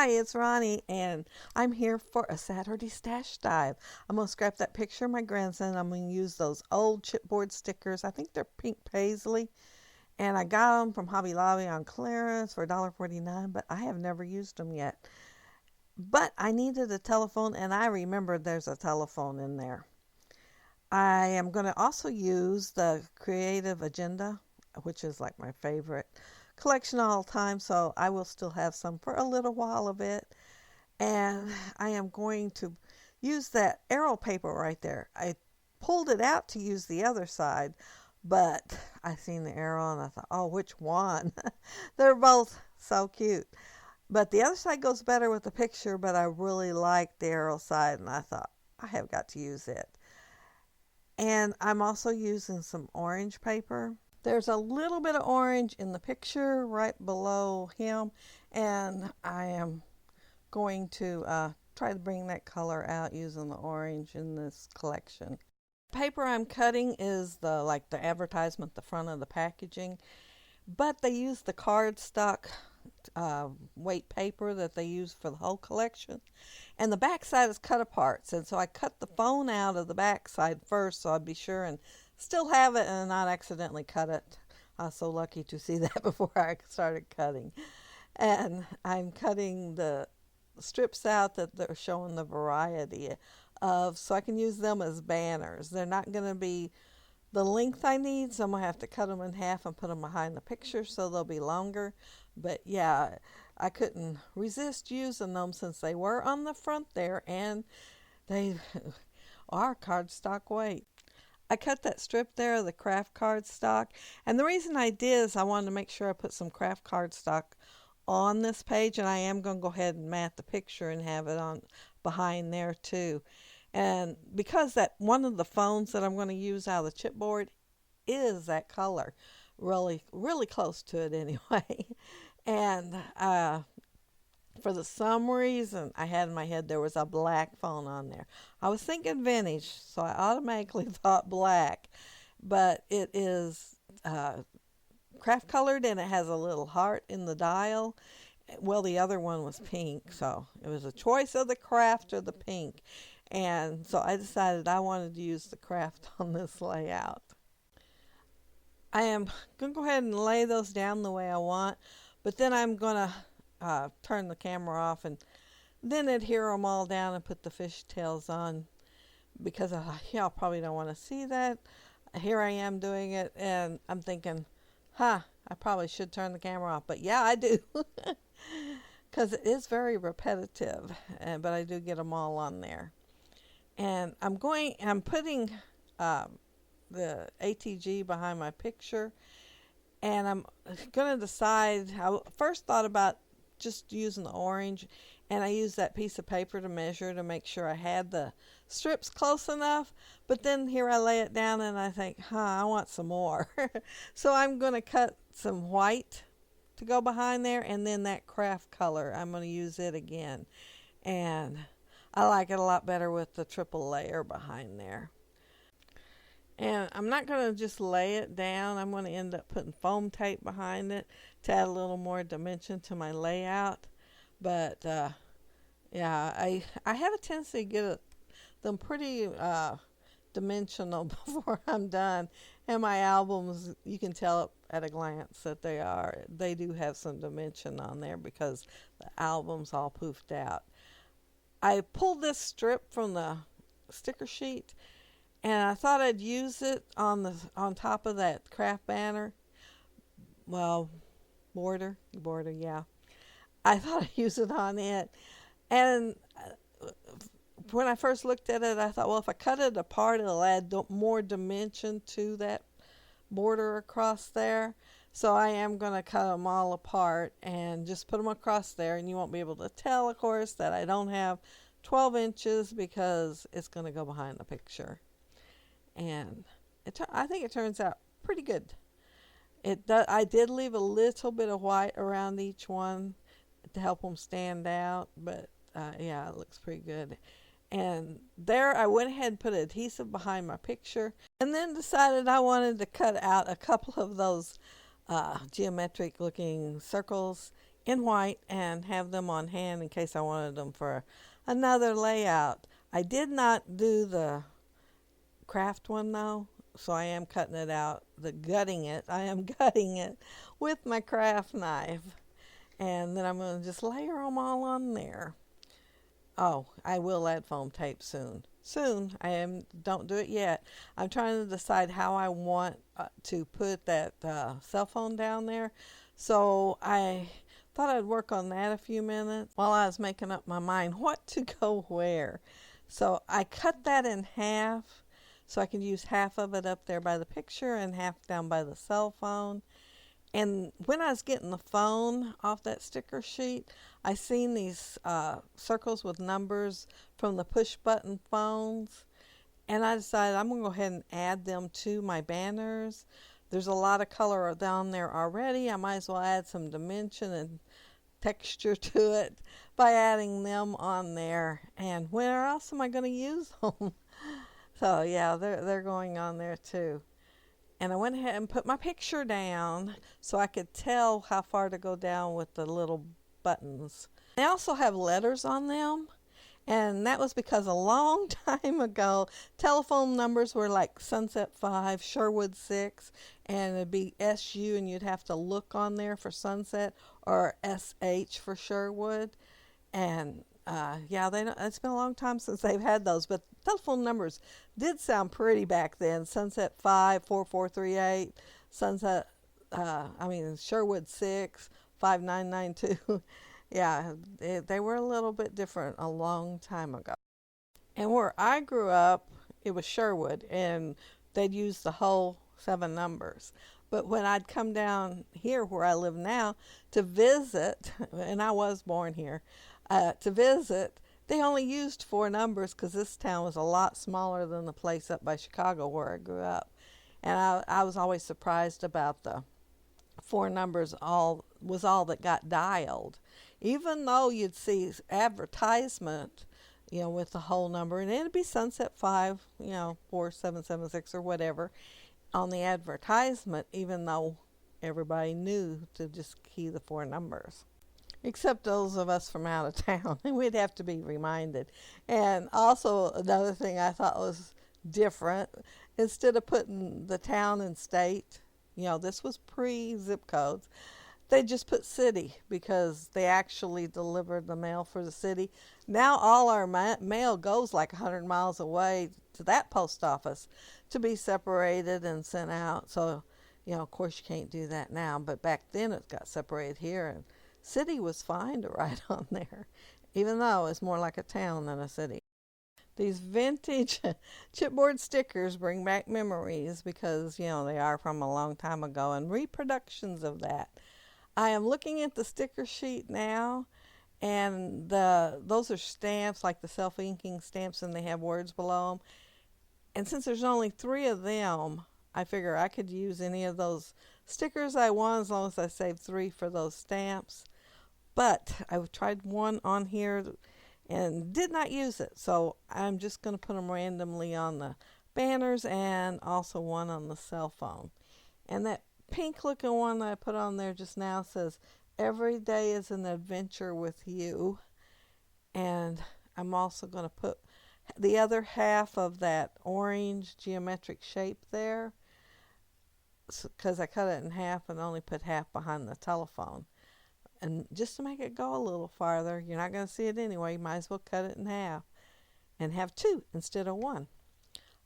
Hi, it's Ronnie, and I'm here for a Saturday stash dive. I'm going to scrap that picture of my grandson. I'm going to use those old chipboard stickers. I think they're pink paisley, and I got them from Hobby Lobby on clearance for $1.49, but I have never used them yet. But I needed a telephone, and I remembered there's a telephone in there. I am going to also use the Creative Agenda, which is like my favorite collection all the time, so I will still have some for a little while of it. And I am going to use that arrow paper right there. I pulled it out to use the other side, but I seen the arrow and I thought, oh, which one? They're both so cute. But the other side goes better with the picture, but I really like the arrow side, and I thought, I have got to use it. And I'm also using some orange paper. There's a little bit of orange in the picture right below him, and I am going to try to bring that color out using the orange in this collection. The paper I'm cutting is the advertisement, the front of the packaging, but they use the cardstock weight paper that they use for the whole collection, and the back side is cut apart, and so I cut the phone out of the back side first so I'd be sure and still have it and not accidentally cut it. I was so lucky to see that before I started cutting. And I'm cutting the strips out that they're showing the variety of, so I can use them as banners. They're not going to be the length I need, so I'm going to have to cut them in half and put them behind the picture so they'll be longer. But yeah, I couldn't resist using them since they were on the front there, and they are cardstock weight. I cut that strip there of the craft cardstock, and the reason I did is I wanted to make sure I put some craft cardstock on this page, and I am going to go ahead and mat the picture and have it on behind there too. And because that one of the phones that I'm going to use out of the chipboard is that color, really close to it anyway. And for some reason I had in my head there was a black phone on there. I was thinking vintage, so I automatically thought black, but it is craft colored, and it has a little heart in the dial. Well, the other one was pink, so it was a choice of the craft or the pink, and so I decided I wanted to use the craft on this layout. I am going to go ahead and lay those down the way I want, but then I'm going to turn the camera off and then adhere them all down and put the fishtails on, because y'all probably don't want to see that. Here I am doing it, and I'm thinking, I probably should turn the camera off, but yeah, I do, because it is very repetitive, but I do get them all on there. And I'm putting the ATG behind my picture, and I'm going to decide. I first thought about just using the orange, and I used that piece of paper to measure to make sure I had the strips close enough, but then here I lay it down and I think, I want some more. So I'm going to cut some white to go behind there, and then that craft color, I'm going to use it again, and I like it a lot better with the triple layer behind there. And I'm not going to just lay it down. I'm going to end up putting foam tape behind it to add a little more dimension to my layout. But yeah, I have a tendency to get them pretty dimensional before I'm done. And my albums, you can tell at a glance that they do have some dimension on there because the album's all poofed out. I pulled this strip from the sticker sheet, and I thought I'd use it on top of that craft banner. Well, border, yeah. I thought I'd use it on it. And when I first looked at it, I thought, well, if I cut it apart, it'll add more dimension to that border across there. So I am going to cut them all apart and just put them across there, and you won't be able to tell, of course, that I don't have 12 inches because it's going to go behind the picture. And I think it turns out pretty good. I did leave a little bit of white around each one to help them stand out, but yeah, it looks pretty good. And there I went ahead and put adhesive behind my picture, and then decided I wanted to cut out a couple of those geometric looking circles in white and have them on hand in case I wanted them for another layout. I did not do the craft one though, so I am cutting it out. I am gutting it with my craft knife. And then I'm going to just layer them all on there. Oh, I will add foam tape soon. Soon. Don't do it yet. I'm trying to decide how I want to put that cell phone down there. So I thought I'd work on that a few minutes while I was making up my mind what to go where. So I cut that in half so I could use half of it up there by the picture and half down by the cell phone. And when I was getting the phone off that sticker sheet, I seen these circles with numbers from the push button phones. And I decided I'm going to go ahead and add them to my banners. There's a lot of color down there already. I might as well add some dimension and texture to it by adding them on there. And where else am I going to use them? So yeah, they're going on there too. And I went ahead and put my picture down so I could tell how far to go down with the little buttons. They also have letters on them, and that was because a long time ago, telephone numbers were like Sunset 5, Sherwood 6, and it'd be SU, and you'd have to look on there for Sunset, or SH for Sherwood. And yeah, it's been a long time since they've had those, but telephone numbers did sound pretty back then. Sunset 5, 4438, Sherwood 6, 5992. Yeah, they were a little bit different a long time ago. And where I grew up, it was Sherwood, and they'd use the whole 7 numbers. But when I'd come down here where I live now to visit, and I was born here, to visit, they only used 4 numbers because this town was a lot smaller than the place up by Chicago where I grew up. And I was always surprised about the 4 numbers all that got dialed. Even though you'd see advertisement, with the whole number, and it'd be Sunset 5, 4776 or whatever on the advertisement, even though everybody knew to just key the 4 numbers. Except those of us from out of town, and we'd have to be reminded. And also another thing I thought was different, instead of putting the town and state, this was pre-zip codes, they just put city because they actually delivered the mail for the city. Now all our mail goes like 100 miles away to that post office to be separated and sent out. So, of course you can't do that now, but back then it got separated here, and city was fine to write on there, even though it's more like a town than a city. These vintage chipboard stickers bring back memories because, they are from a long time ago, and reproductions of that. I am looking at the sticker sheet now, and those are stamps, like the self-inking stamps, and they have words below them. And since there's only 3 of them, I figure I could use any of those stickers I want as long as I save 3 for those stamps. But I tried one on here and did not use it, so I'm just going to put them randomly on the banners and also one on the cell phone. And that pink looking one that I put on there just now says, "Every day is an adventure with you." And I'm also going to put the other half of that orange geometric shape there, because I cut it in half and only put half behind the telephone. And just to make it go a little farther, you're not going to see it anyway, you might as well cut it in half and have 2 instead of 1.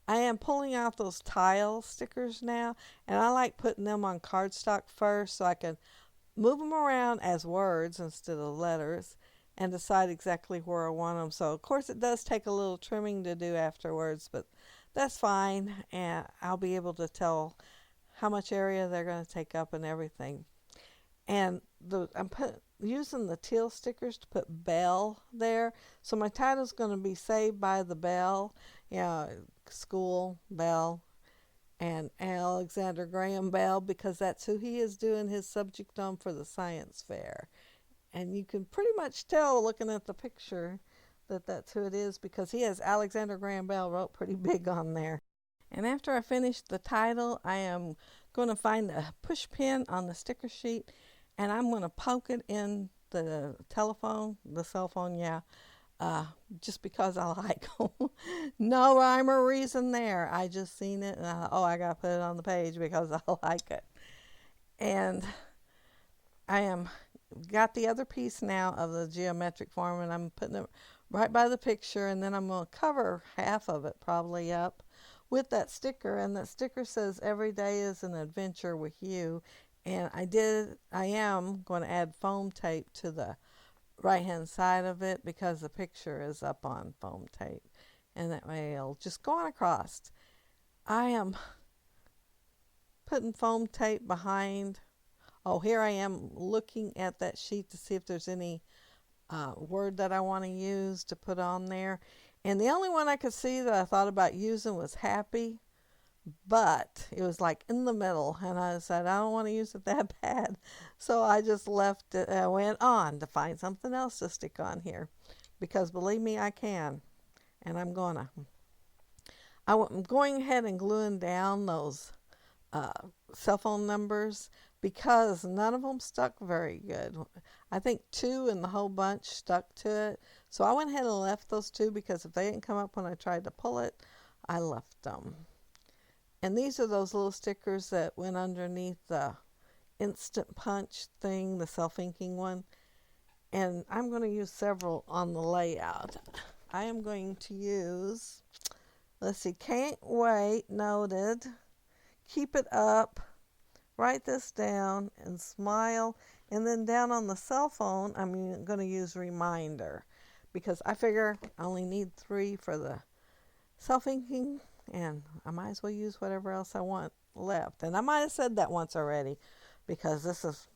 I am pulling out those tile stickers now, and I like putting them on cardstock first so I can move them around as words instead of letters and decide exactly where I want them. So, of course, it does take a little trimming to do afterwards, but that's fine, and I'll be able to tell how much area they're going to take up and everything. And I'm using the teal stickers to put bell there. So my title's going to be Saved by the Bell. School Bell and Alexander Graham Bell, because that's who he is doing his subject on for the science fair. And you can pretty much tell looking at the picture that that's who it is, because he has Alexander Graham Bell wrote pretty big on there. And after I finish the title, I am going to find a push pin on the sticker sheet and I'm going to poke it in the cell phone, yeah, just because I like them. No rhyme or reason there. I just seen it and I thought, oh, I got to put it on the page because I like it. And I am got the other piece now of the geometric form, and I'm putting it right by the picture, and then I'm going to cover half of it probably up with that sticker, and that sticker says every day is an adventure with you. And I am going to add foam tape to the right hand side of it because the picture is up on foam tape, and that way it'll just go on across. I am putting foam tape behind. Oh, here I am looking at that sheet to see if there's any word that I want to use to put on there. And the only one I could see that I thought about using was happy, but it was like in the middle, and I said I don't want to use it that bad, so I just left it. I went on to find something else to stick on here, because believe me, I can, and I'm going ahead and gluing down those cell phone numbers because none of them stuck very good. I think 2 in the whole bunch stuck to it, so I went ahead and left those 2 because if they didn't come up when I tried to pull it, I left them. And these are those little stickers that went underneath the Instant Punch thing, the self-inking one. And I'm going to use several on the layout. I am going to use, let's see, can't wait, noted, keep it up, write this down, and smile. And then down on the cell phone, I'm going to use reminder because I figure I only need 3 for the self-inking, and I might as well use whatever else I want left. And I might have said that once already because this is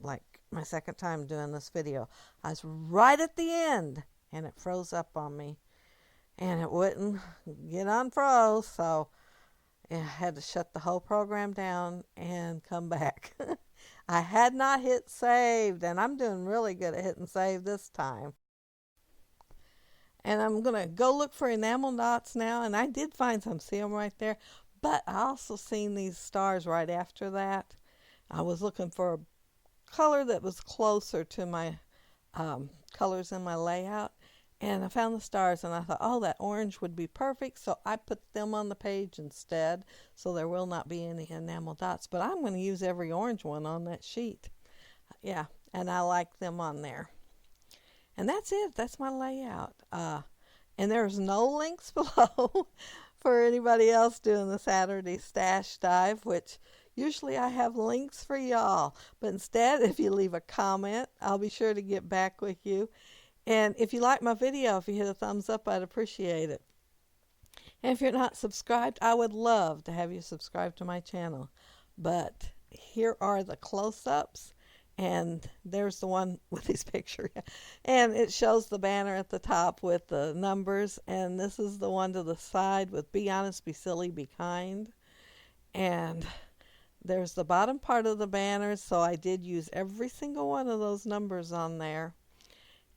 like my second time doing this video. I was right at the end and it froze up on me and it wouldn't get unfroze, so I had to shut the whole program down and come back. I had not hit saved, and I'm doing really good at hitting save this time. And I'm going to go look for enamel dots now, and I did find some. See them right there? But I also seen these stars right after that. I was looking for a color that was closer to my colors in my layout, and I found the stars, and I thought, oh, that orange would be perfect, so I put them on the page instead, so there will not be any enamel dots. But I'm going to use every orange one on that sheet. Yeah, and I like them on there. And that's it. That's my layout. And there's no links below for anybody else doing the Saturday Stash Dive, which usually I have links for y'all. But instead, if you leave a comment, I'll be sure to get back with you. And if you like my video, if you hit a thumbs up, I'd appreciate it. And if you're not subscribed, I would love to have you subscribe to my channel. But here are the close-ups. And there's the one with his picture. And it shows the banner at the top with the numbers. And this is the one to the side with be honest, be silly, be kind. And there's the bottom part of the banner. So I did use every single one of those numbers on there.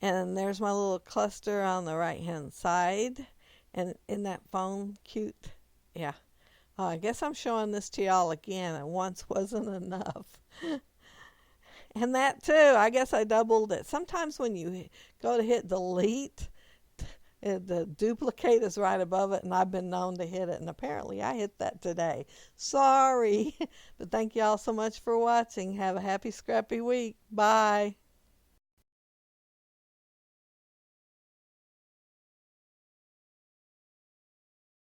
And there's my little cluster on the right hand side. And in that phone, cute. Yeah. I guess I'm showing this to y'all again. And once wasn't enough. And that too, I guess I doubled it. Sometimes when you go to hit delete, the duplicate is right above it, and I've been known to hit it, and apparently I hit that today. Sorry, but thank you all so much for watching. Have a happy, scrappy week. Bye.